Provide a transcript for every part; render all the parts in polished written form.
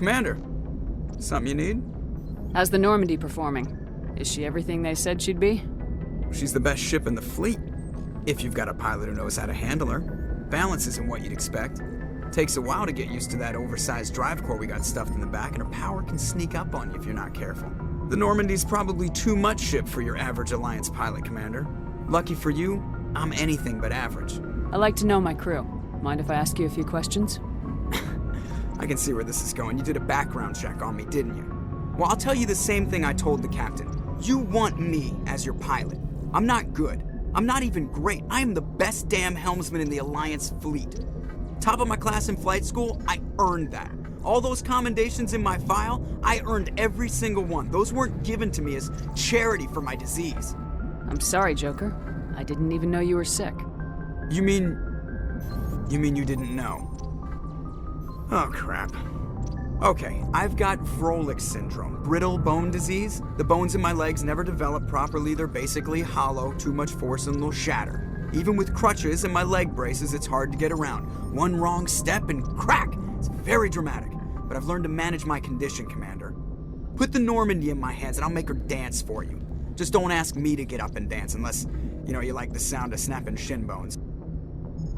Commander, something you need? How's the Normandy performing? Is she everything they said she'd be? She's the best ship in the fleet, if you've got a pilot who knows how to handle her. Balance isn't what you'd expect. Takes a while to get used to that oversized drive core we got stuffed in the back, and her power can sneak up on you if you're not careful. The Normandy's probably too much ship for your average Alliance pilot, Commander. Lucky for you, I'm anything but average. I like to know my crew. Mind if I ask you a few questions? I can see where this is going. You did a background check on me, didn't you? Well, I'll tell you the same thing I told the captain. You want me as your pilot. I'm not good. I'm not even great. I am the best damn helmsman in the Alliance fleet. Top of my class in flight school, I earned that. All those commendations in my file, I earned every single one. Those weren't given to me as charity for my disease. I'm sorry, Joker. I didn't even know you were sick. You mean you didn't know? Oh, crap. Okay, I've got Vrolik syndrome, brittle bone disease. The bones in my legs never develop properly. They're basically hollow, too much force and they'll shatter. Even with crutches and my leg braces, it's hard to get around. One wrong step and crack! It's very dramatic, but I've learned to manage my condition, Commander. Put the Normandy in my hands and I'll make her dance for you. Just don't ask me to get up and dance unless, you like the sound of snapping shin bones.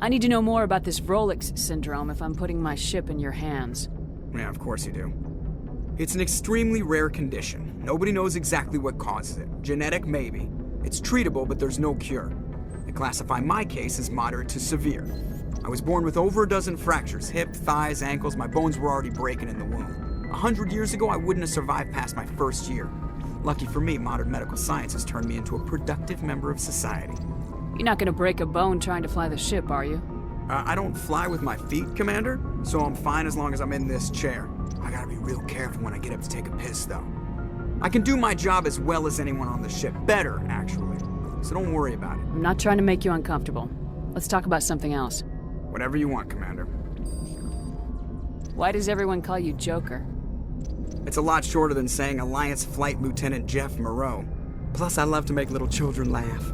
I need to know more about this Vrolik syndrome if I'm putting my ship in your hands. Yeah, of course you do. It's an extremely rare condition. Nobody knows exactly what causes it. Genetic, maybe. It's treatable, but there's no cure. They classify my case as moderate to severe. I was born with over a dozen fractures, hip, thighs, ankles. My bones were already breaking in the womb. 100 years ago, I wouldn't have survived past my first year. Lucky for me, modern medical science has turned me into a productive member of society. You're not gonna break a bone trying to fly the ship, are you? I don't fly with my feet, Commander, so I'm fine as long as I'm in this chair. I gotta be real careful when I get up to take a piss, though. I can do my job as well as anyone on the ship. Better, actually. So don't worry about it. I'm not trying to make you uncomfortable. Let's talk about something else. Whatever you want, Commander. Why does everyone call you Joker? It's a lot shorter than saying Alliance Flight Lieutenant Jeff Moreau. Plus, I love to make little children laugh.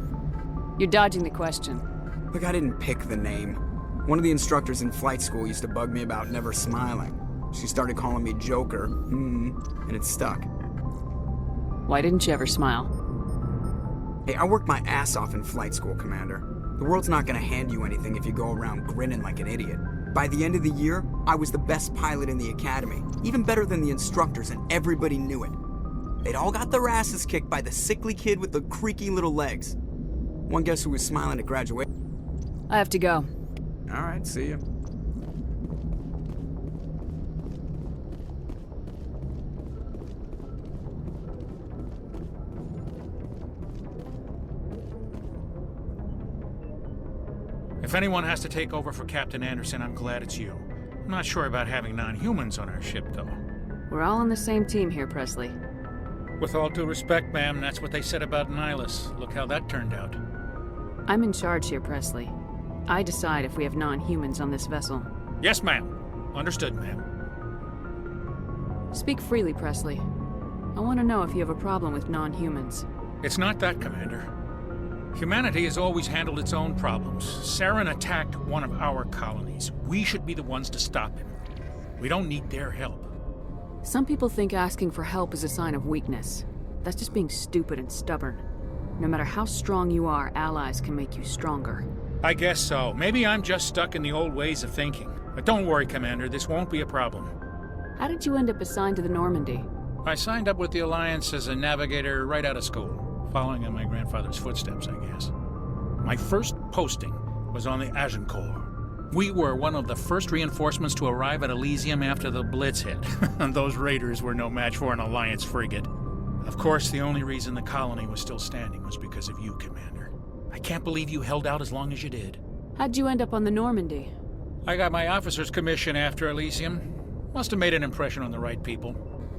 You're dodging the question. Look, I didn't pick the name. One of the instructors in flight school used to bug me about never smiling. She started calling me Joker, and it stuck. Why didn't you ever smile? Hey, I worked my ass off in flight school, Commander. The world's not gonna hand you anything if you go around grinning like an idiot. By the end of the year, I was the best pilot in the academy, even better than the instructors, and everybody knew it. They'd all got their asses kicked by the sickly kid with the creaky little legs. One guess who was smiling at graduation? I have to go. All right, see ya. If anyone has to take over for Captain Anderson, I'm glad it's you. I'm not sure about having non-humans on our ship, though. We're all on the same team here, Presley. With all due respect, ma'am, that's what they said about Nihilus. Look how that turned out. I'm in charge here, Presley. I decide if we have non-humans on this vessel. Yes, ma'am. Understood, ma'am. Speak freely, Presley. I want to know if you have a problem with non-humans. It's not that, Commander. Humanity has always handled its own problems. Saren attacked one of our colonies. We should be the ones to stop him. We don't need their help. Some people think asking for help is a sign of weakness. That's just being stupid and stubborn. No matter how strong you are, allies can make you stronger. I guess so. Maybe I'm just stuck in the old ways of thinking. But don't worry, Commander, this won't be a problem. How did you end up assigned to the Normandy? I signed up with the Alliance as a navigator right out of school, following in my grandfather's footsteps, I guess. My first posting was on the Agincourt. We were one of the first reinforcements to arrive at Elysium after the Blitz hit, and those raiders were no match for an Alliance frigate. Of course, the only reason the colony was still standing was because of you, Commander. I can't believe you held out as long as you did. How'd you end up on the Normandy? I got my officer's commission after Elysium. Must have made an impression on the right people.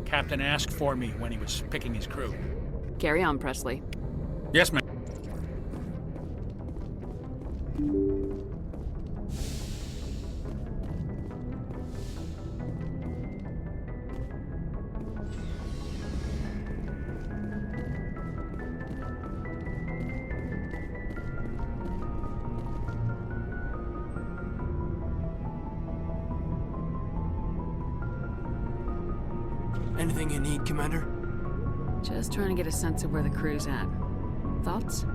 Captain asked for me when he was picking his crew. Carry on, Presley. Yes, ma'am. Anything you need, Commander? Just trying to get a sense of where the crew's at. Thoughts?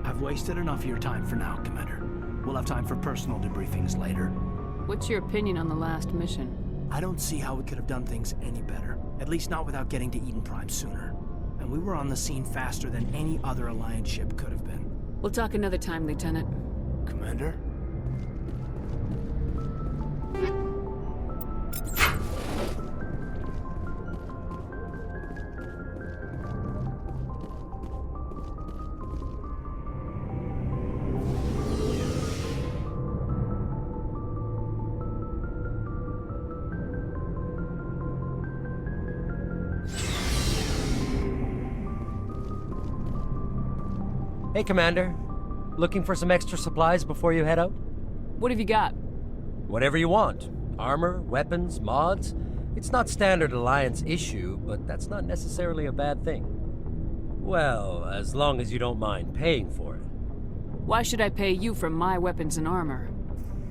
I've wasted enough of your time for now, Commander. We'll have time for personal debriefings later. What's your opinion on the last mission? I don't see how we could have done things any better. At least not without getting to Eden Prime sooner. And we were on the scene faster than any other Alliance ship could have been. We'll talk another time, Lieutenant. Commander? Hey, Commander. Looking for some extra supplies before you head out? What have you got? Whatever you want. Armor, weapons, mods. It's not standard Alliance issue, but that's not necessarily a bad thing. Well, as long as you don't mind paying for it. Why should I pay you for my weapons and armor?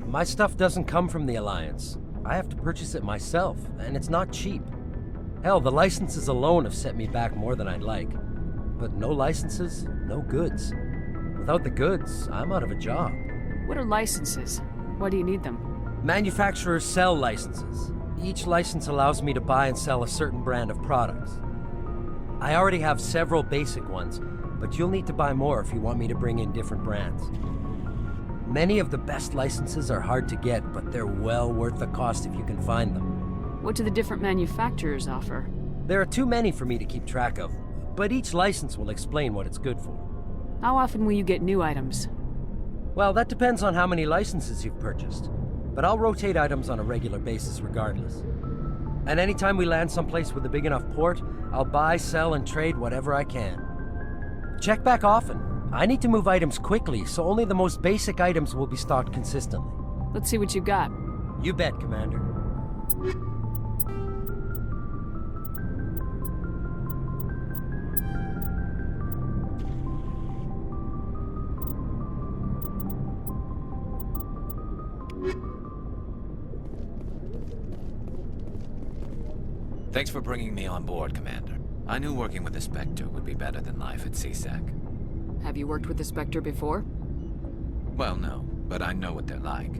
My stuff doesn't come from the Alliance. I have to purchase it myself, and it's not cheap. Hell, the licenses alone have set me back more than I'd like. But no licenses, no goods. Without the goods, I'm out of a job. What are licenses? Why do you need them? Manufacturers sell licenses. Each license allows me to buy and sell a certain brand of products. I already have several basic ones, but you'll need to buy more if you want me to bring in different brands. Many of the best licenses are hard to get, but they're well worth the cost if you can find them. What do the different manufacturers offer? There are too many for me to keep track of, but each license will explain what it's good for. How often will you get new items? Well, that depends on how many licenses you've purchased, but I'll rotate items on a regular basis regardless. And anytime we land someplace with a big enough port, I'll buy, sell, and trade whatever I can. Check back often. I need to move items quickly, so only the most basic items will be stocked consistently. Let's see what you got. You bet, Commander. Thanks for bringing me on board, Commander. I knew working with the Spectre would be better than life at CSEC. Have you worked with the Spectre before? Well, no, but I know what they're like.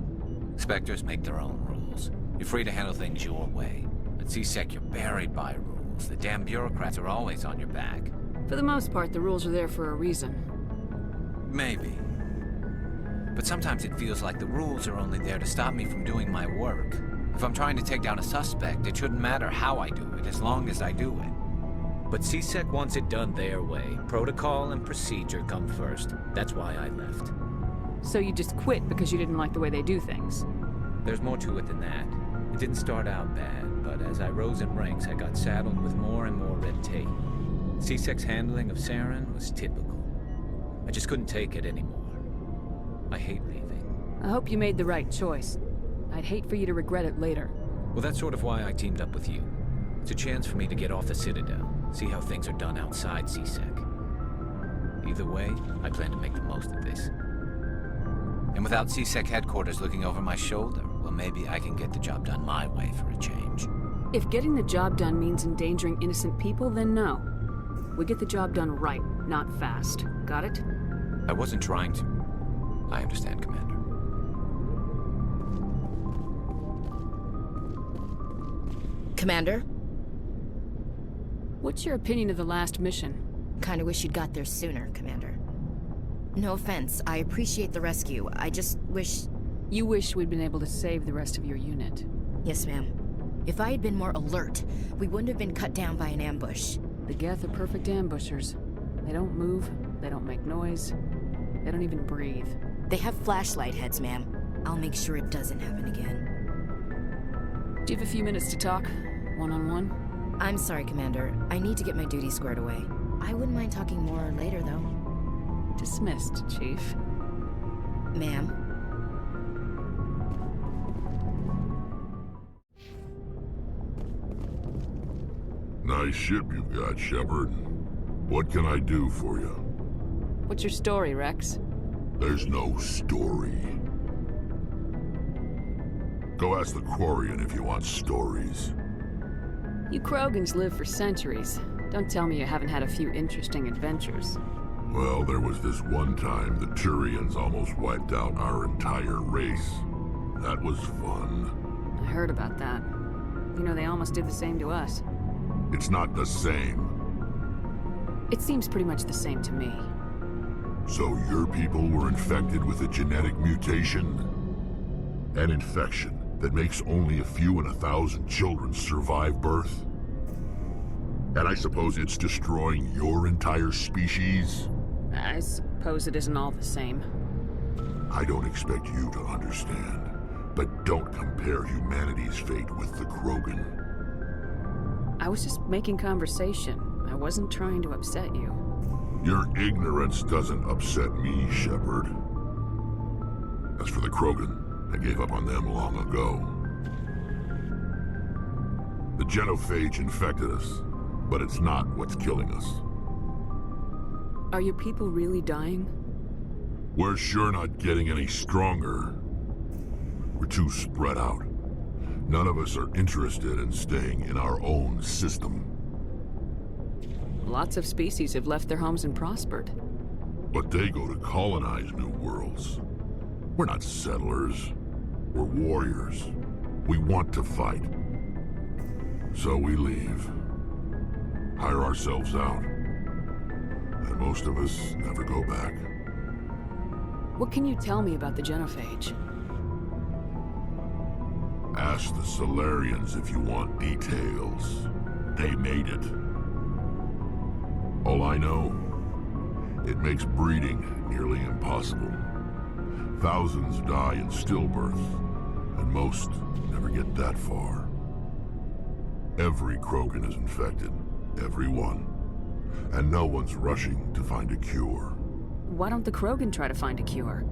Spectres make their own rules. You're free to handle things your way. At CSEC, you're buried by rules. The damn bureaucrats are always on your back. For the most part, the rules are there for a reason. Maybe. But sometimes it feels like the rules are only there to stop me from doing my work. If I'm trying to take down a suspect, it shouldn't matter how I do it, as long as I do it. But CSEC wants it done their way. Protocol and procedure come first. That's why I left. So you just quit because you didn't like the way they do things? There's more to it than that. It didn't start out bad, but as I rose in ranks, I got saddled with more and more red tape. CSEC's handling of Saren was typical. I just couldn't take it anymore. I hate leaving. I hope you made the right choice. I'd hate for you to regret it later. Well, that's sort of why I teamed up with you. It's a chance for me to get off the Citadel, see how things are done outside CSEC. Either way, I plan to make the most of this. And without CSEC headquarters looking over my shoulder, well, maybe I can get the job done my way for a change. If getting the job done means endangering innocent people, then no. We get the job done right, not fast. Got it? I wasn't trying to... I understand, Commander. Commander? What's your opinion of the last mission? Kinda wish you'd got there sooner, Commander. No offense, I appreciate the rescue. I just wish... You wish we'd been able to save the rest of your unit. Yes, ma'am. If I had been more alert, we wouldn't have been cut down by an ambush. The Geth are perfect ambushers. They don't move, they don't make noise, they don't even breathe. They have flashlight heads, ma'am. I'll make sure it doesn't happen again. Do you have a few minutes to talk? One-on-one? I'm sorry, Commander. I need to get my duty squared away. I wouldn't mind talking more later, though. Dismissed, Chief. Ma'am? Nice ship you've got, Shepard. What can I do for you? What's your story, Rex? There's no story. Go ask the Quarian if you want stories. You Krogans live for centuries. Don't tell me you haven't had a few interesting adventures. Well, there was this one time the Turians almost wiped out our entire race. That was fun. I heard about that. You know, they almost did the same to us. It's not the same. It seems pretty much the same to me. So your people were infected with a genetic mutation? An infection that makes only a few in 1,000 children survive birth? And I suppose it's destroying your entire species? I suppose it isn't all the same. I don't expect you to understand, but don't compare humanity's fate with the Krogan. I was just making conversation. I wasn't trying to upset you. Your ignorance doesn't upset me, Shepard. As for the Krogan, I gave up on them long ago. The genophage infected us, but it's not what's killing us. Are your people really dying? We're sure not getting any stronger. We're too spread out. None of us are interested in staying in our own system. Lots of species have left their homes and prospered. But they go to colonize new worlds. We're not settlers. We're warriors. We want to fight. So we leave. Hire ourselves out. And most of us never go back. What can you tell me about the genophage? Ask the Solarians if you want details. They made it. All I know, it makes breeding nearly impossible. Thousands die in stillbirth, and most never get that far. Every Krogan is infected, every one. And no one's rushing to find a cure. Why don't the Krogan try to find a cure?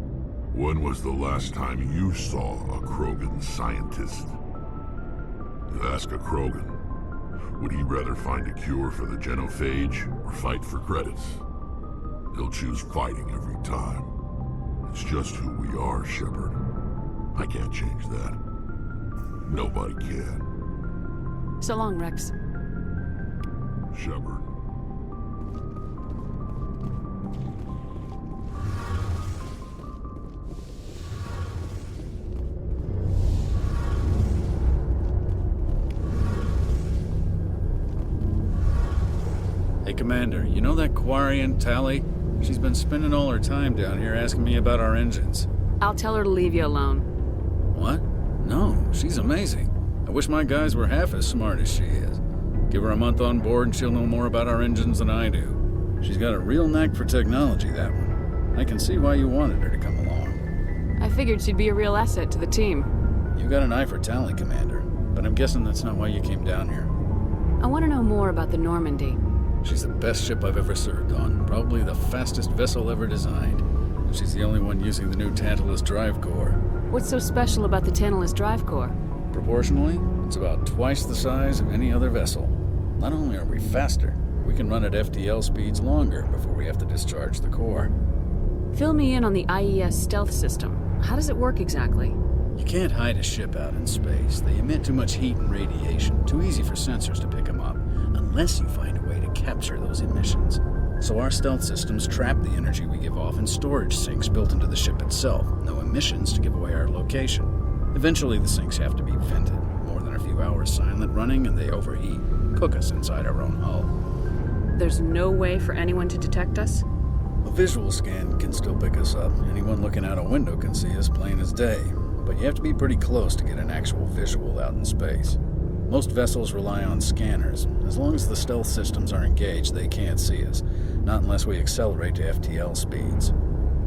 When was the last time you saw a Krogan scientist? Ask a Krogan. Would he rather find a cure for the genophage or fight for credits? He'll choose fighting every time. It's just who we are, Shepard. I can't change that. Nobody can. So long, Rex. Shepard. Hey, Commander, you know that Quarian, Tally? She's been spending all her time down here asking me about our engines. I'll tell her to leave you alone. What? No, she's amazing. I wish my guys were half as smart as she is. Give her a month on board and she'll know more about our engines than I do. She's got a real knack for technology, that one. I can see why you wanted her to come along. I figured she'd be a real asset to the team. You got an eye for Tally, Commander, but I'm guessing that's not why you came down here. I want to know more about the Normandy. She's the best ship I've ever served on, probably the fastest vessel ever designed. And she's the only one using the new Tantalus drive core. What's so special about the Tantalus drive core? Proportionally, it's about twice the size of any other vessel. Not only are we faster, we can run at FTL speeds longer before we have to discharge the core. Fill me in on the IES stealth system. How does it work exactly? You can't hide a ship out in space. They emit too much heat and radiation, too easy for sensors to pick them up, unless you find a way to capture those emissions. So our stealth systems trap the energy we give off in storage sinks built into the ship itself. No emissions to give away our location. Eventually the sinks have to be vented. More than a few hours silent running and they overheat. Cook us inside our own hull. There's no way for anyone to detect us? A visual scan can still pick us up. Anyone looking out a window can see us plain as day. But you have to be pretty close to get an actual visual out in space. Most vessels rely on scanners. As long as the stealth systems are engaged, they can't see us. Not unless we accelerate to FTL speeds.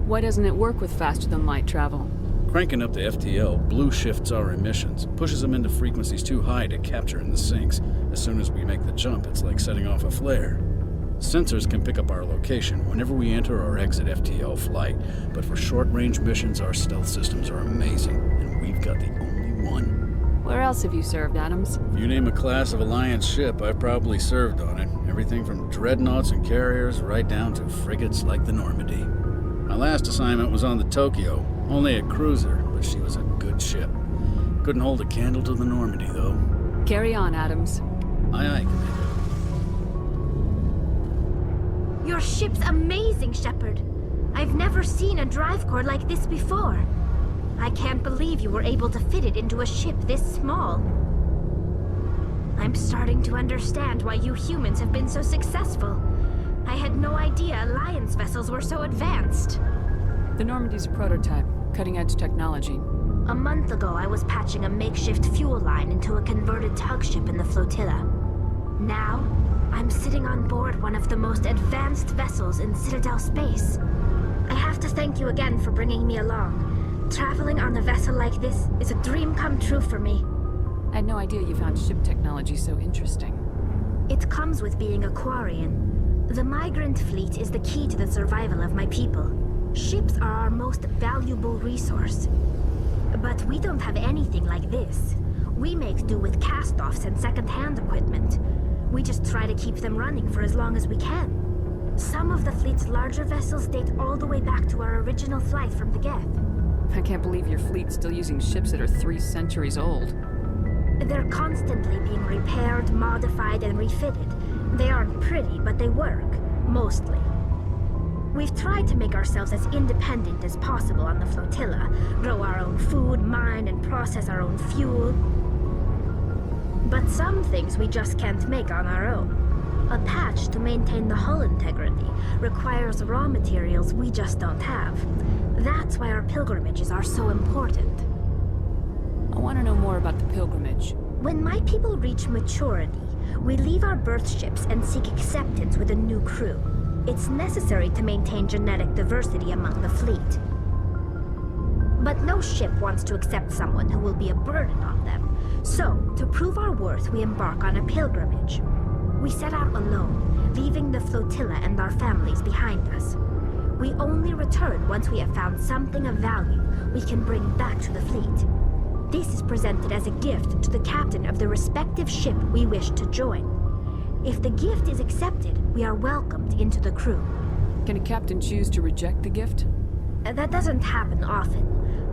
Why doesn't it work with faster-than-light travel? Cranking up to FTL blue shifts our emissions, pushes them into frequencies too high to capture in the sinks. As soon as we make the jump, it's like setting off a flare. Sensors can pick up our location whenever we enter or exit FTL flight, but for short-range missions, our stealth systems are amazing, and we've got the only one. Where else have you served, Adams? If you name a class of Alliance ship, I've probably served on it. Everything from dreadnoughts and carriers right down to frigates like the Normandy. My last assignment was on the Tokyo, only a cruiser, but she was a good ship. Couldn't hold a candle to the Normandy, though. Carry on, Adams. Aye, aye, Commander. Your ship's amazing, Shepard. I've never seen a drive core like this before. I can't believe you were able to fit it into a ship this small. I'm starting to understand why you humans have been so successful. I had no idea Alliance vessels were so advanced. The Normandy's a prototype, cutting-edge technology. A month ago, I was patching a makeshift fuel line into a converted tug ship in the flotilla. Now, I'm sitting on board one of the most advanced vessels in Citadel space. I have to thank you again for bringing me along. Traveling on a vessel like this is a dream come true for me. I had no idea you found ship technology so interesting. It comes with being a Quarian. The migrant fleet is the key to the survival of my people. Ships are our most valuable resource. But we don't have anything like this. We make do with cast-offs and second-hand equipment. We just try to keep them running for as long as we can. Some of the fleet's larger vessels date all the way back to our original flight from the Geth. I can't believe your fleet's still using ships that are 3 centuries old. They're constantly being repaired, modified, and refitted. They aren't pretty, but they work. Mostly. We've tried to make ourselves as independent as possible on the flotilla, grow our own food, mine, and process our own fuel. But some things we just can't make on our own. A patch to maintain the hull integrity requires raw materials we just don't have. That's why our pilgrimages are so important. I want to know more about the pilgrimage. When my people reach maturity, we leave our birth ships and seek acceptance with a new crew. It's necessary to maintain genetic diversity among the fleet. But no ship wants to accept someone who will be a burden on them. So, to prove our worth, we embark on a pilgrimage. We set out alone, leaving the flotilla and our families behind us. We only return once we have found something of value we can bring back to the fleet. This is presented as a gift to the captain of the respective ship we wish to join. If the gift is accepted, we are welcomed into the crew. Can a captain choose to reject the gift? That doesn't happen often.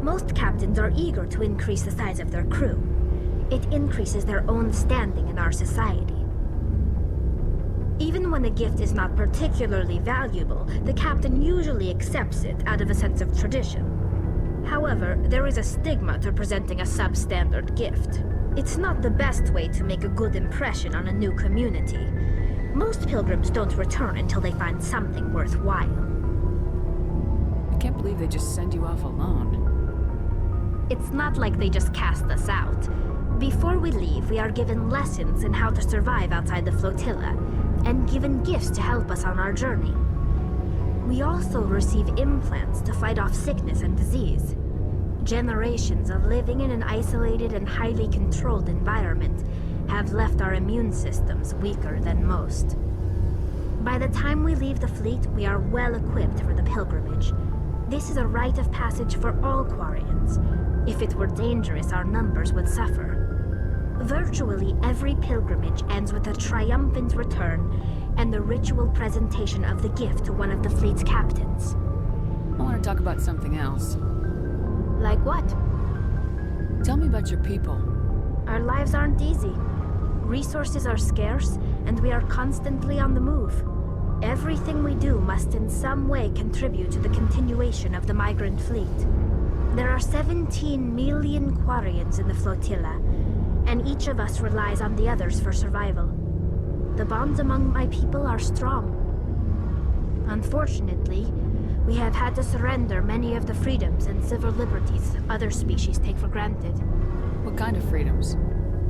Most captains are eager to increase the size of their crew. It increases their own standing in our society. Even when a gift is not particularly valuable, the captain usually accepts it out of a sense of tradition. However, there is a stigma to presenting a substandard gift. It's not the best way to make a good impression on a new community. Most pilgrims don't return until they find something worthwhile. I can't believe they just send you off alone. It's not like they just cast us out. Before we leave, we are given lessons in how to survive outside the flotilla, and given gifts to help us on our journey. We also receive implants to fight off sickness and disease. Generations of living in an isolated and highly controlled environment have left our immune systems weaker than most. By the time we leave the fleet, we are well equipped for the pilgrimage. This is a rite of passage for all Quarians. If it were dangerous, our numbers would suffer. Virtually every pilgrimage ends with a triumphant return and the ritual presentation of the gift to one of the fleet's captains. I want to talk about something else. Like what? Tell me about your people. Our lives aren't easy. Resources are scarce, and we are constantly on the move. Everything we do must in some way contribute to the continuation of the migrant fleet. There are 17 million Quarians in the flotilla, and each of us relies on the others for survival. The bonds among my people are strong. Unfortunately, we have had to surrender many of the freedoms and civil liberties other species take for granted. What kind of freedoms?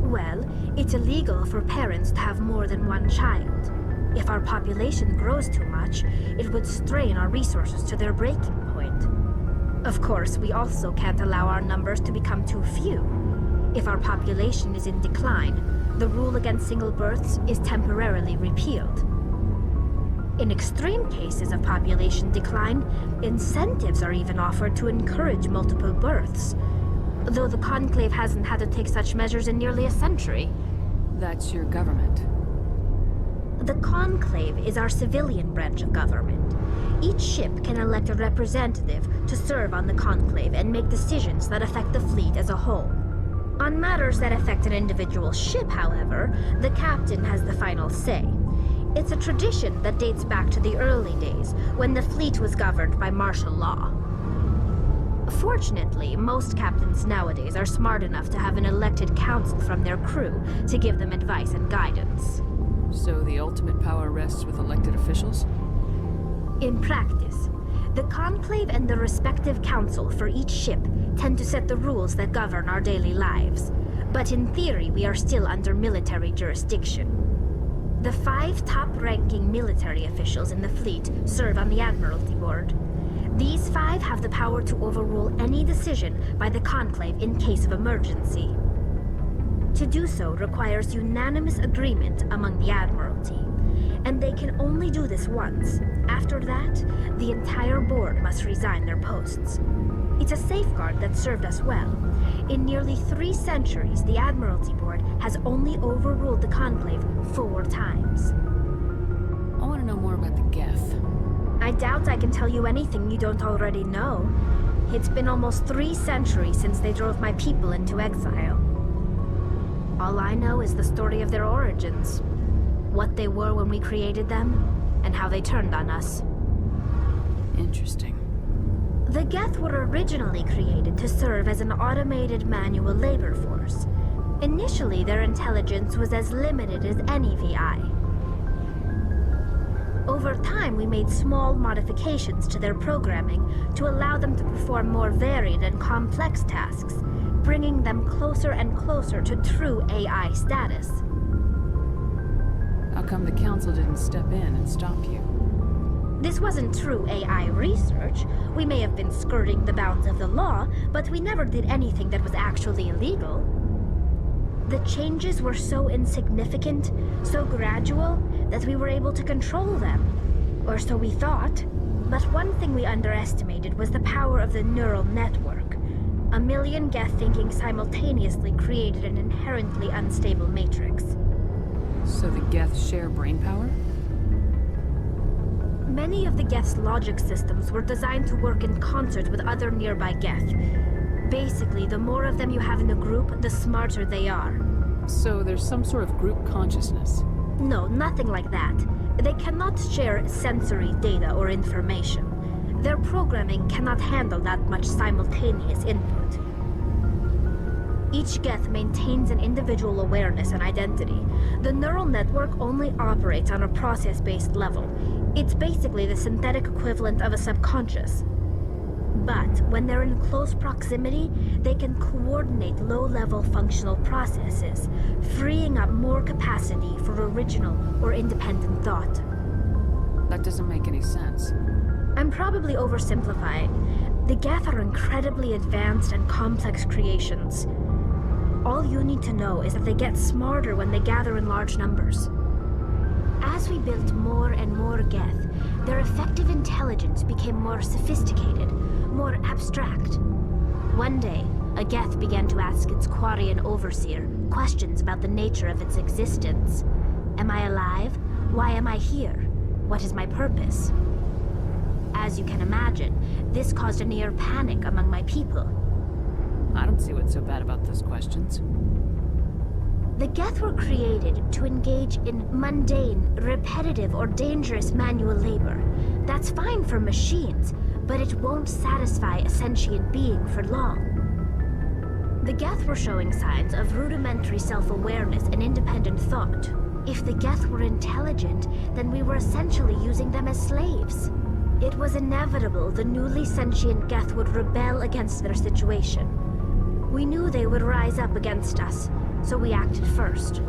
Well, it's illegal for parents to have more than one child. If our population grows too much, it would strain our resources to their breaking point. Of course, we also can't allow our numbers to become too few. If our population is in decline, the rule against single births is temporarily repealed. In extreme cases of population decline, incentives are even offered to encourage multiple births, though the Conclave hasn't had to take such measures in nearly a century. That's your government. The Conclave is our civilian branch of government. Each ship can elect a representative to serve on the Conclave and make decisions that affect the fleet as a whole. On matters that affect an individual ship, however, the captain has the final say. It's a tradition that dates back to the early days, when the fleet was governed by martial law. Fortunately, most captains nowadays are smart enough to have an elected council from their crew to give them advice and guidance. So the ultimate power rests with elected officials? In practice, the Conclave and the respective council for each ship tend to set the rules that govern our daily lives. But in theory, we are still under military jurisdiction. The 5 top-ranking military officials in the fleet serve on the Admiralty Board. These 5 have the power to overrule any decision by the Conclave in case of emergency. To do so requires unanimous agreement among the Admiralty, and they can only do this once. After that, the entire board must resign their posts. It's a safeguard that served us well. In nearly 3 centuries, the Admiralty Board has only overruled the Conclave 4 times. I want to know more about the Geth. I doubt I can tell you anything you don't already know. It's been almost 3 centuries since they drove my people into exile. All I know is the story of their origins, what they were when we created them, and how they turned on us. Interesting. The Geth were originally created to serve as an automated manual labor force. Initially, their intelligence was as limited as any VI. Over time, we made small modifications to their programming to allow them to perform more varied and complex tasks, bringing them closer and closer to true AI status. How come the council didn't step in and stop you? This wasn't true AI research. We may have been skirting the bounds of the law, but we never did anything that was actually illegal. The changes were so insignificant, so gradual, that we were able to control them. Or so we thought. But one thing we underestimated was the power of the neural network. A million Geth thinking simultaneously created an inherently unstable matrix. So the Geth share brainpower? Many of the Geth's logic systems were designed to work in concert with other nearby Geth. Basically, the more of them you have in a group, the smarter they are. So there's some sort of group consciousness? No, nothing like that. They cannot share sensory data or information. Their programming cannot handle that much simultaneous input. Each Geth maintains an individual awareness and identity. The neural network only operates on a process-based level. It's basically the synthetic equivalent of a subconscious. But when they're in close proximity, they can coordinate low-level functional processes, freeing up more capacity for original or independent thought. That doesn't make any sense. I'm probably oversimplifying. The Geth are incredibly advanced and complex creations. All you need to know is that they get smarter when they gather in large numbers. As we built more and more Geth, their effective intelligence became more sophisticated, more abstract. One day, a Geth began to ask its Quarian overseer questions about the nature of its existence. Am I alive? Why am I here? What is my purpose? As you can imagine, this caused a near panic among my people. I don't see what's so bad about those questions. The Geth were created to engage in mundane, repetitive, or dangerous manual labor. That's fine for machines, but it won't satisfy a sentient being for long. The Geth were showing signs of rudimentary self-awareness and independent thought. If the Geth were intelligent, then we were essentially using them as slaves. It was inevitable the newly sentient Geth would rebel against their situation. We knew they would rise up against us, so we acted first.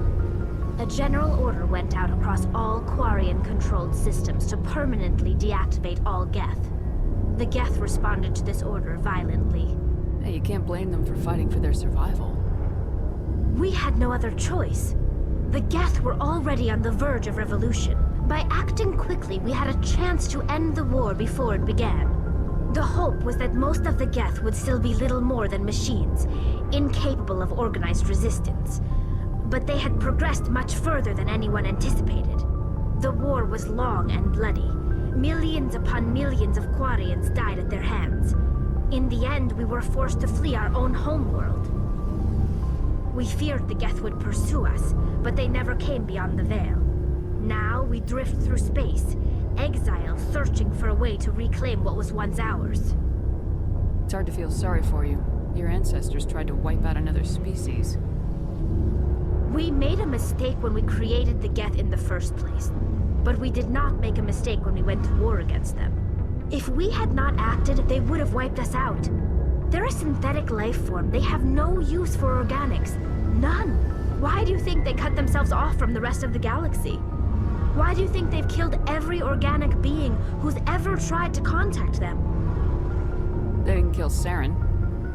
A general order went out across all Quarian-controlled systems to permanently deactivate all Geth. The Geth responded to this order violently. Hey, you can't blame them for fighting for their survival. We had no other choice. The Geth were already on the verge of revolution. By acting quickly, we had a chance to end the war before it began. The hope was that most of the Geth would still be little more than machines, incapable of organized resistance. But they had progressed much further than anyone anticipated. The war was long and bloody. Millions upon millions of Quarians died at their hands. In the end, we were forced to flee our own homeworld. We feared the Geth would pursue us, but they never came beyond the Veil. Now we drift through space, exile searching for a way to reclaim what was once ours. It's hard to feel sorry for you. Your ancestors tried to wipe out another species. We made a mistake when we created the Geth in the first place, but we did not make a mistake when we went to war against them. If we had not acted, they would have wiped us out. They're a synthetic life form. They have no use for organics. None. Why do you think they cut themselves off from the rest of the galaxy? Why do you think they've killed every organic being who's ever tried to contact them? They didn't kill Saren.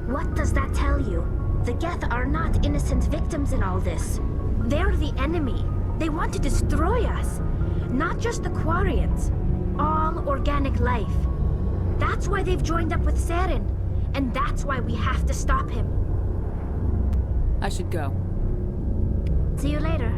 What does that tell you? The Geth are not innocent victims in all this. They're the enemy. They want to destroy us. Not just the Quarians. All organic life. That's why they've joined up with Saren. And that's why we have to stop him. I should go. See you later.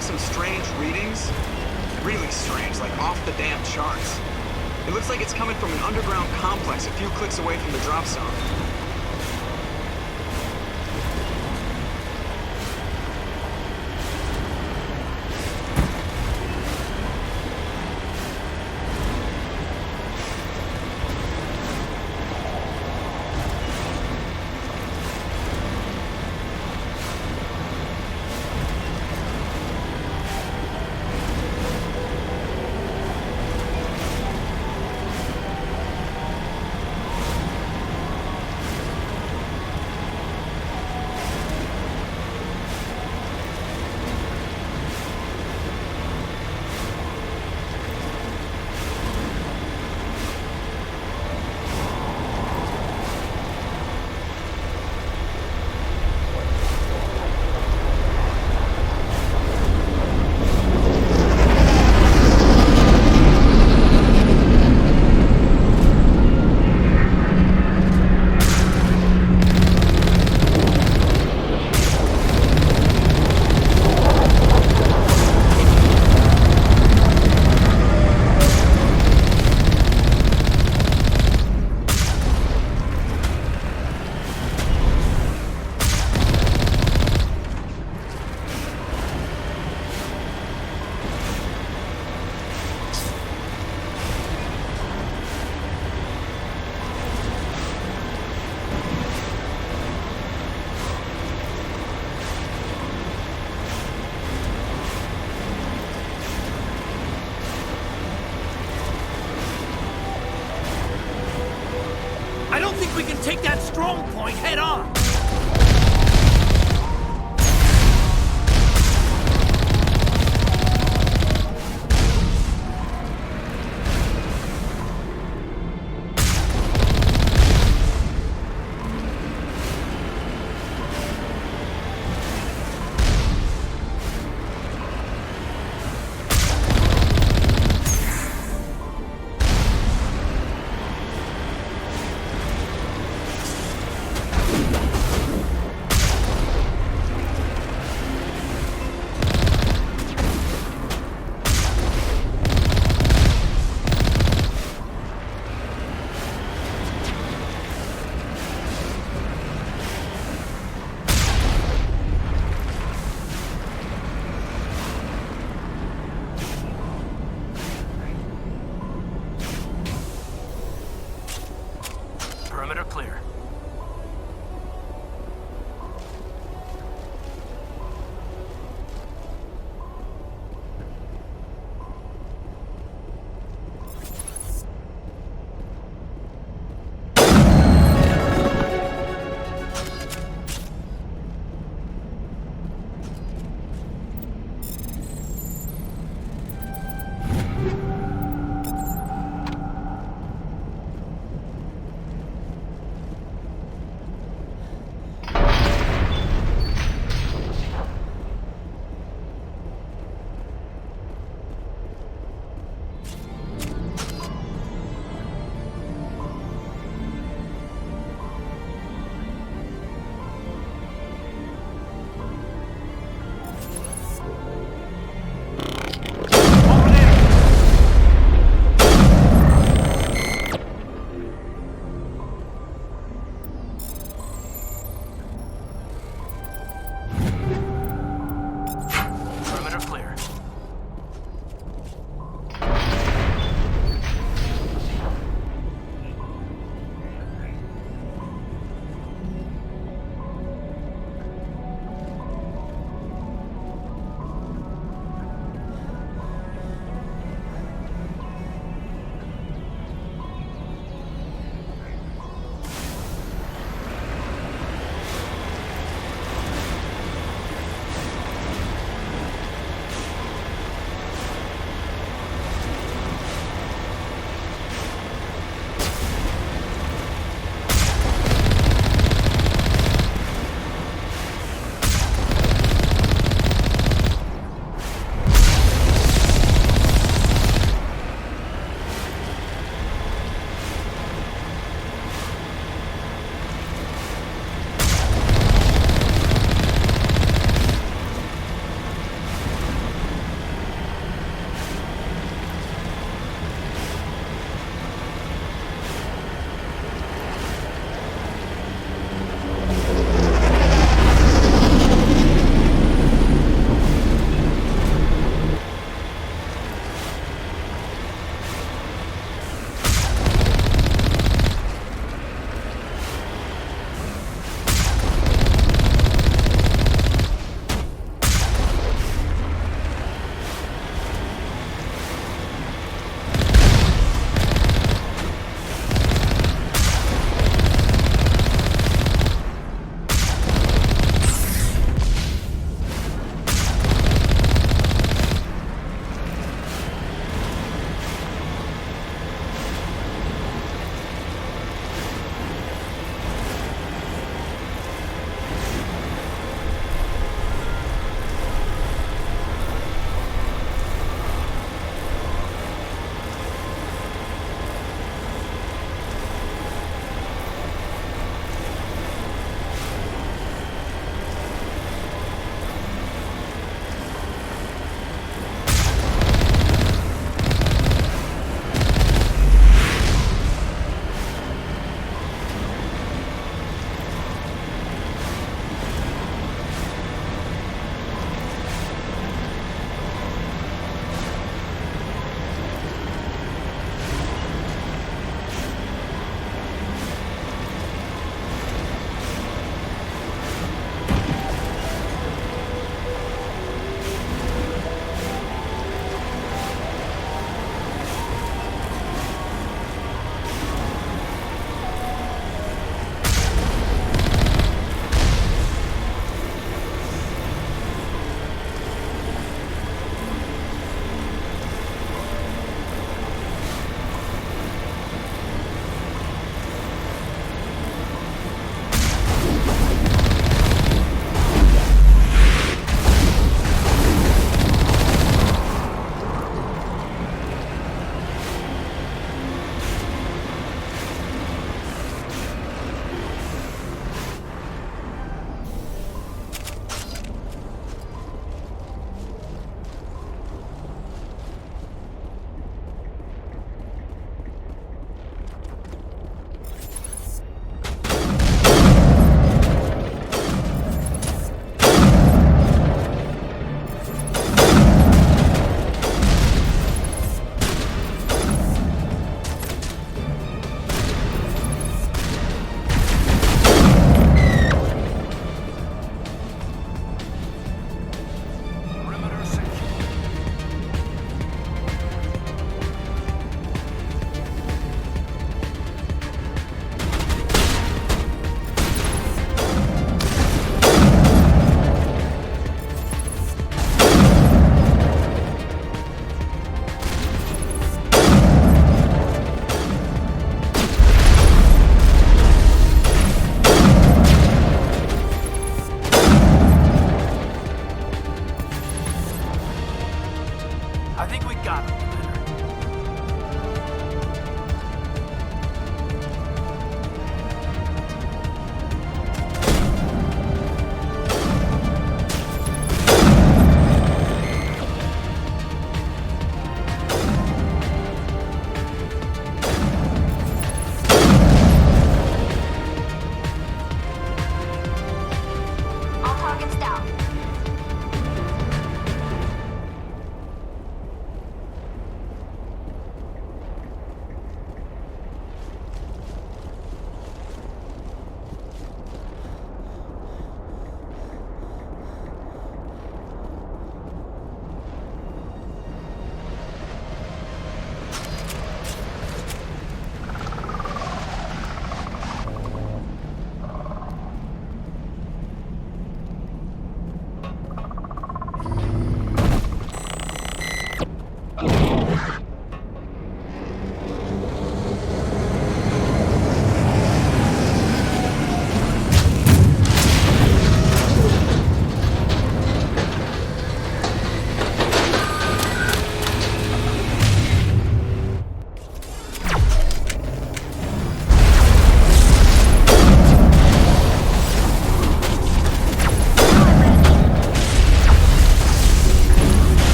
Some strange readings. Really strange, like off the damn charts. It looks like it's coming from an underground complex a few clicks away from the drop zone.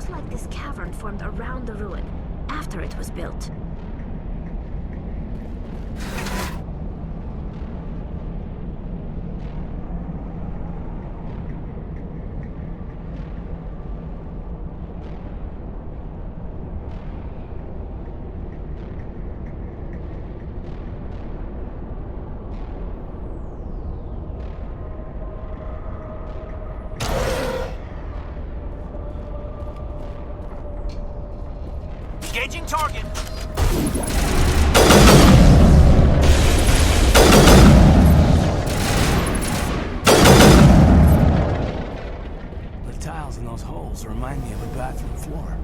looks like this cavern formed around the ruin, after it was built. Engaging target! The tiles in those holes remind me of a bathroom floor.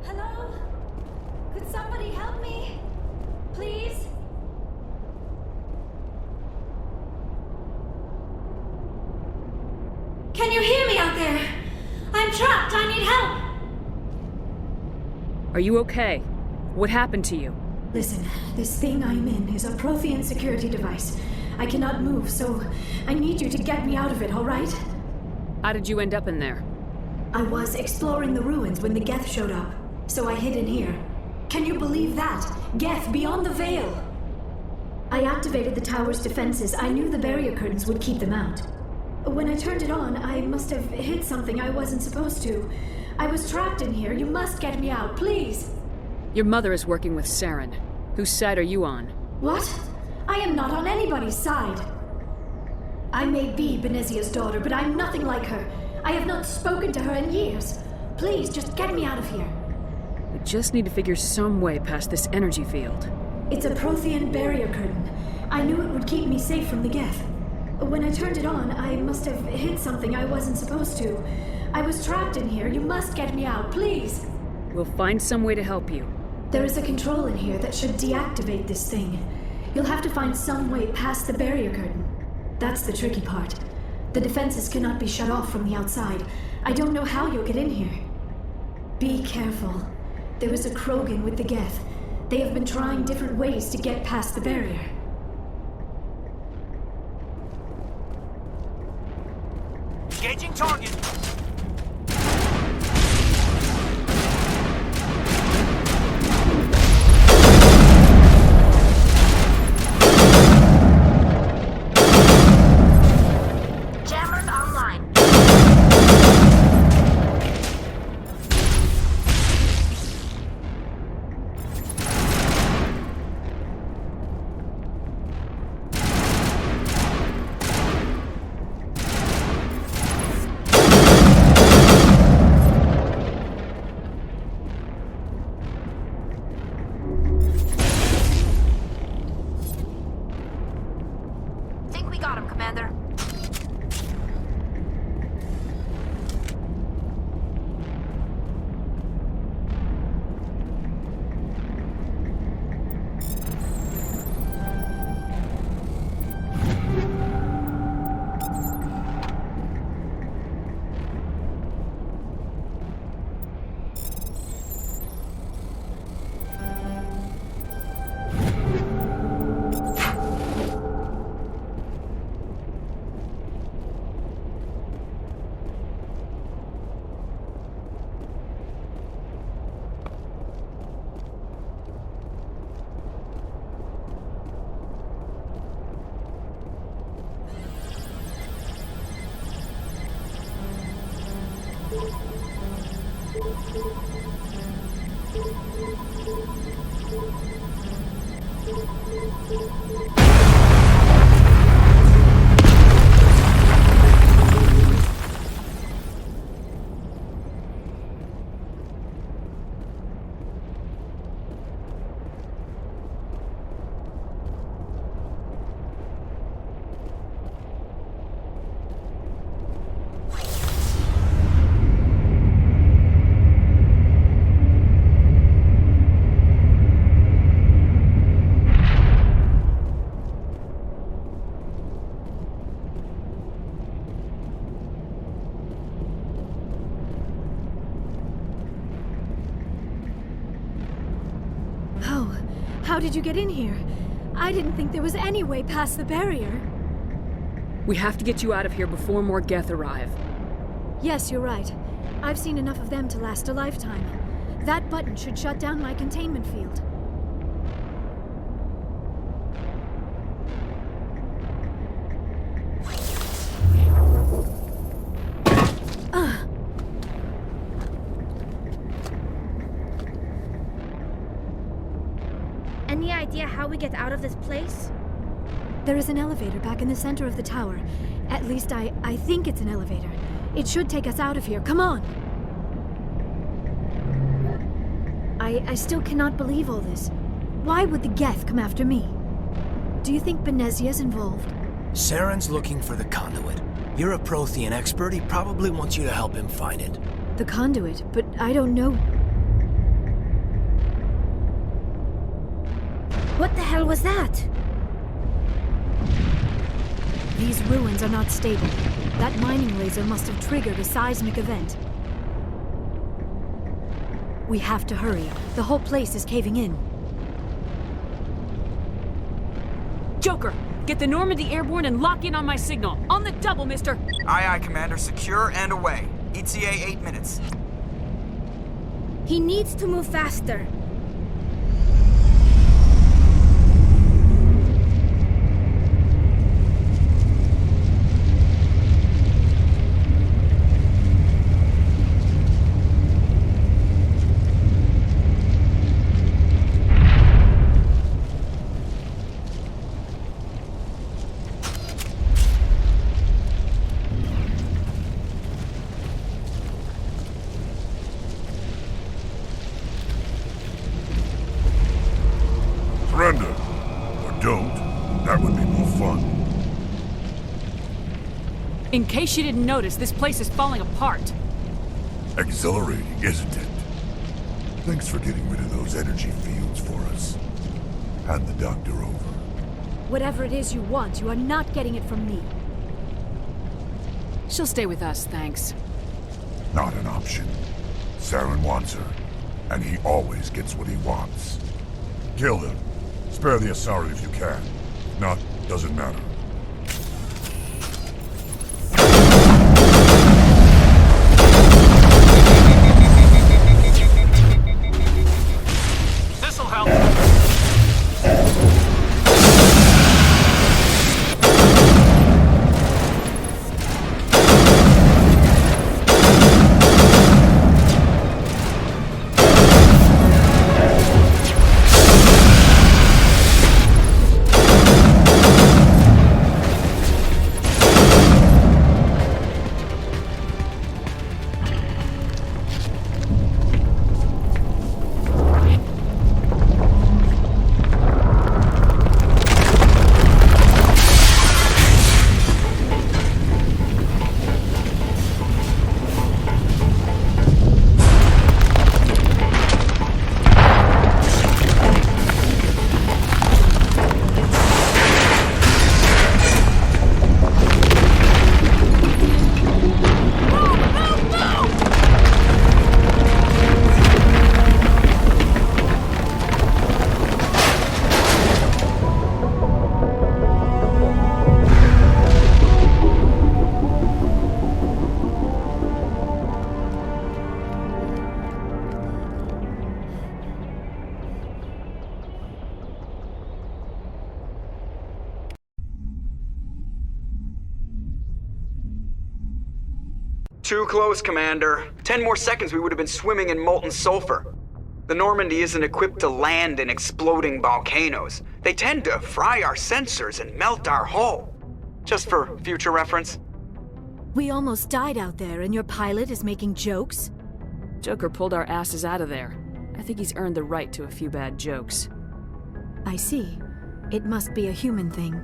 Hello? Could somebody help me? Please? Can you hear me out there? I'm trapped. I need help. Are you okay? What happened to you? Listen, this thing I'm in is a Prothean security device. I cannot move, so I need you to get me out of it, all right? How did you end up in there? I was exploring the ruins when the Geth showed up, so I hid in here. Can you believe that? Geth, beyond the veil! I activated the tower's defenses. I knew the barrier curtains would keep them out. When I turned it on, I must have hit something I wasn't supposed to. I was trapped in here. You must get me out, please! Your mother is working with Saren. Whose side are you on? What? I am not on anybody's side. I may be Benezia's daughter, but I'm nothing like her. I have not spoken to her in years. Please, just get me out of here. We just need to figure some way past this energy field. It's a Prothean barrier curtain. I knew it would keep me safe from the Geth. When I turned it on, I must have hit something I wasn't supposed to. I was trapped in here. You must get me out, please. We'll find some way to help you. There is a control in here that should deactivate this thing. You'll have to find some way past the barrier curtain. That's the tricky part. The defenses cannot be shut off from the outside. I don't know how you'll get in here. Be careful. There is a Krogan with the Geth. They have been trying different ways to get past the barrier. Engaging target! Jammers online. Think we got him, Commander. How did you get in here? I didn't think there was any way past the barrier. We have to get you out of here before more Geth arrive. Yes, you're right. I've seen enough of them to last a lifetime. That button should shut down my containment field. Any idea how we get out of this place? There is an elevator back in the center of the tower. At least I think it's an elevator. It should take us out of here. Come on! I still cannot believe all this. Why would the Geth come after me? Do you think Benezia's involved? Saren's looking for the conduit. You're a Prothean expert. He probably wants you to help him find it. The conduit, but I don't know. What the hell was that? These ruins are not stable. That mining laser must have triggered a seismic event. We have to hurry. The whole place is caving in. Joker, get the Normandy airborne and lock in on my signal. On the double, mister! Aye, aye, Commander. Secure and away. ETA 8 minutes. He needs to move faster. Surrender. Or don't. That would be more fun. In case you didn't notice, this place is falling apart. Exhilarating, isn't it? Thanks for getting rid of those energy fields for us. Hand the doctor over. Whatever it is you want, you are not getting it from me. She'll stay with us, thanks. Not an option. Saren wants her, and he always gets what he wants. Kill him. Spare the Asari if you can. If not, doesn't matter. This'll help. Too close, Commander. 10 more seconds we would have been swimming in molten sulfur. The Normandy isn't equipped to land in exploding volcanoes. They tend to fry our sensors and melt our hull. Just for future reference. We almost died out there, and your pilot is making jokes? Joker pulled our asses out of there. I think he's earned the right to a few bad jokes. I see. It must be a human thing.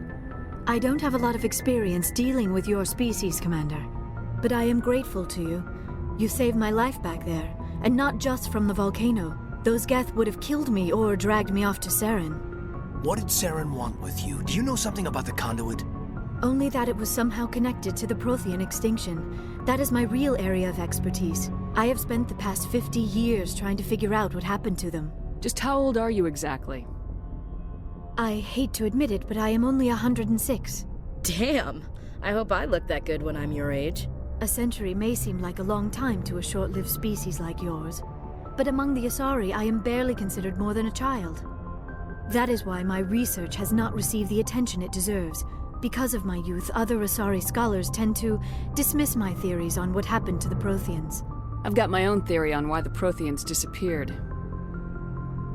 I don't have a lot of experience dealing with your species, Commander. But I am grateful to you. You saved my life back there, and not just from the volcano. Those Geth would have killed me or dragged me off to Saren. What did Saren want with you? Do you know something about the conduit? Only that it was somehow connected to the Prothean extinction. That is my real area of expertise. I have spent the past 50 years trying to figure out what happened to them. Just how old are you exactly? I hate to admit it, but I am only 106. Damn! I hope I look that good when I'm your age. A century may seem like a long time to a short-lived species like yours, but among the Asari, I am barely considered more than a child. That is why my research has not received the attention it deserves. Because of my youth, other Asari scholars tend to dismiss my theories on what happened to the Protheans. I've got my own theory on why the Protheans disappeared.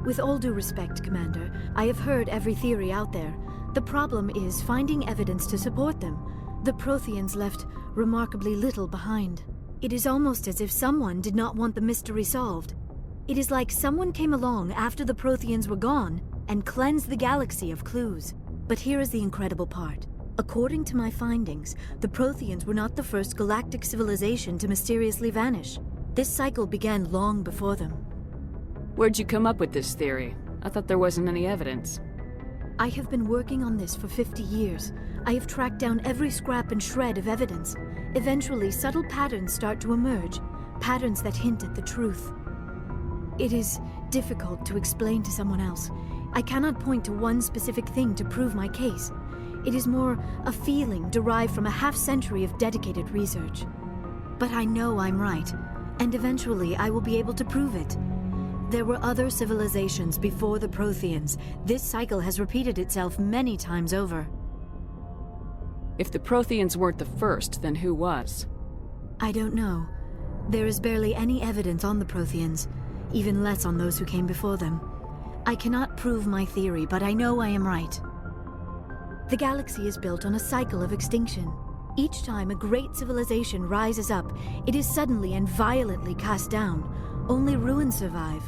With all due respect, Commander, I have heard every theory out there. The problem is finding evidence to support them. The Protheans left remarkably little behind. It is almost as if someone did not want the mystery solved. It is like someone came along after the Protheans were gone and cleansed the galaxy of clues. But here is the incredible part. According to my findings, the Protheans were not the first galactic civilization to mysteriously vanish. This cycle began long before them. Where'd you come up with this theory? I thought there wasn't any evidence. I have been working on this for 50 years. I have tracked down every scrap and shred of evidence. Eventually, subtle patterns start to emerge, patterns that hint at the truth. It is difficult to explain to someone else. I cannot point to one specific thing to prove my case. It is more a feeling derived from a half-century of dedicated research. But I know I'm right, and eventually I will be able to prove it. There were other civilizations before the Protheans. This cycle has repeated itself many times over. If the Protheans weren't the first, then who was? I don't know. There is barely any evidence on the Protheans, even less on those who came before them. I cannot prove my theory, but I know I am right. The galaxy is built on a cycle of extinction. Each time a great civilization rises up, it is suddenly and violently cast down. Only ruins survive.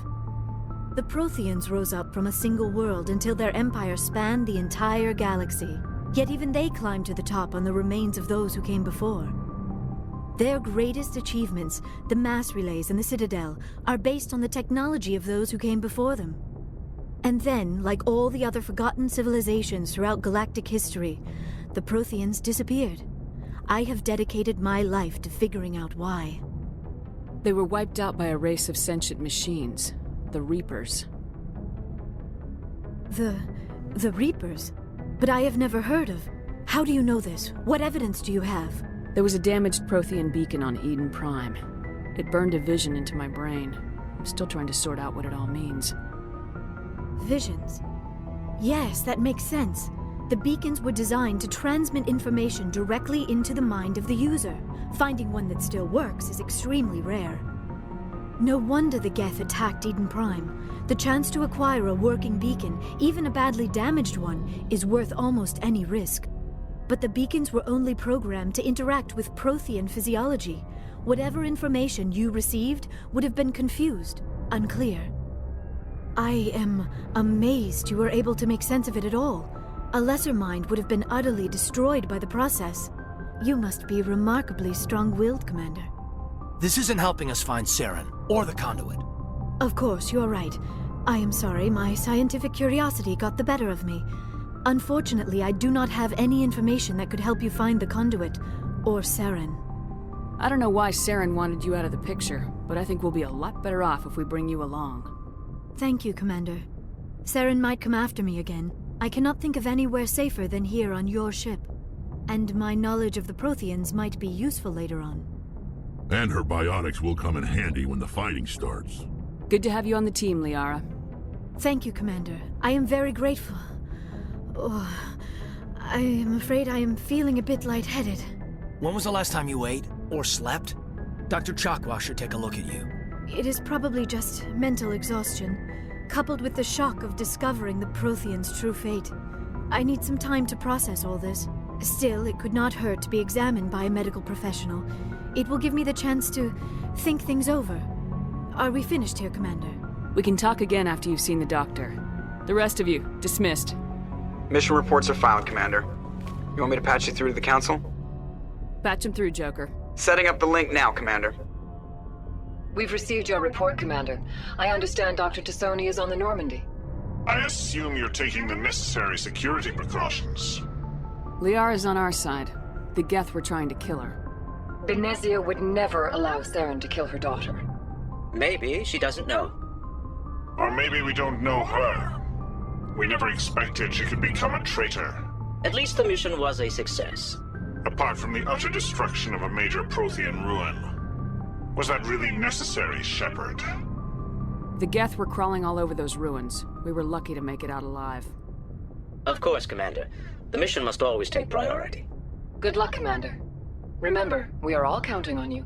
The Protheans rose up from a single world until their empire spanned the entire galaxy. Yet even they climbed to the top on the remains of those who came before. Their greatest achievements, the mass relays and the Citadel, are based on the technology of those who came before them. And then, like all the other forgotten civilizations throughout galactic history, the Protheans disappeared. I have dedicated my life to figuring out why. They were wiped out by a race of sentient machines, the Reapers. The Reapers? But I have never heard of. How do you know this? What evidence do you have? There was a damaged Prothean beacon on Eden Prime. It burned a vision into my brain. I'm still trying to sort out what it all means. Visions. Yes, that makes sense. The beacons were designed to transmit information directly into the mind of the user. Finding one that still works is extremely rare. No wonder the Geth attacked Eden Prime. The chance to acquire a working beacon, even a badly damaged one, is worth almost any risk. But the beacons were only programmed to interact with Prothean physiology. Whatever information you received would have been confused, unclear. I am amazed you were able to make sense of it at all. A lesser mind would have been utterly destroyed by the process. You must be remarkably strong-willed, Commander. This isn't helping us find Saren, or the conduit. Of course, you're right. I am sorry, my scientific curiosity got the better of me. Unfortunately, I do not have any information that could help you find the conduit, or Saren. I don't know why Saren wanted you out of the picture, but I think we'll be a lot better off if we bring you along. Thank you, Commander. Saren might come after me again. I cannot think of anywhere safer than here on your ship. And my knowledge of the Protheans might be useful later on. And her biotics will come in handy when the fighting starts. Good to have you on the team, Liara. Thank you, Commander. I am very grateful. Oh, I am afraid I am feeling a bit lightheaded. When was the last time you ate, or slept? Dr. Chakwa should take a look at you. It is probably just mental exhaustion, coupled with the shock of discovering the Protheans' true fate. I need some time to process all this. Still, it could not hurt to be examined by a medical professional. It will give me the chance to think things over. Are we finished here, Commander? We can talk again after you've seen the doctor. The rest of you, dismissed. Mission reports are filed, Commander. You want me to patch you through to the Council? Patch him through, Joker. Setting up the link now, Commander. We've received your report, Commander. I understand Dr. Tassoni is on the Normandy. I assume you're taking the necessary security precautions. Liara's on our side. The Geth were trying to kill her. Benezia would never allow Saren to kill her daughter. Maybe she doesn't know. Or maybe we don't know her. We never expected she could become a traitor. At least the mission was a success. Apart from the utter destruction of a major Prothean ruin. Was that really necessary, Shepard? The Geth were crawling all over those ruins. We were lucky to make it out alive. Of course, Commander. The mission must always take priority. Good luck, Commander. Remember, we are all counting on you.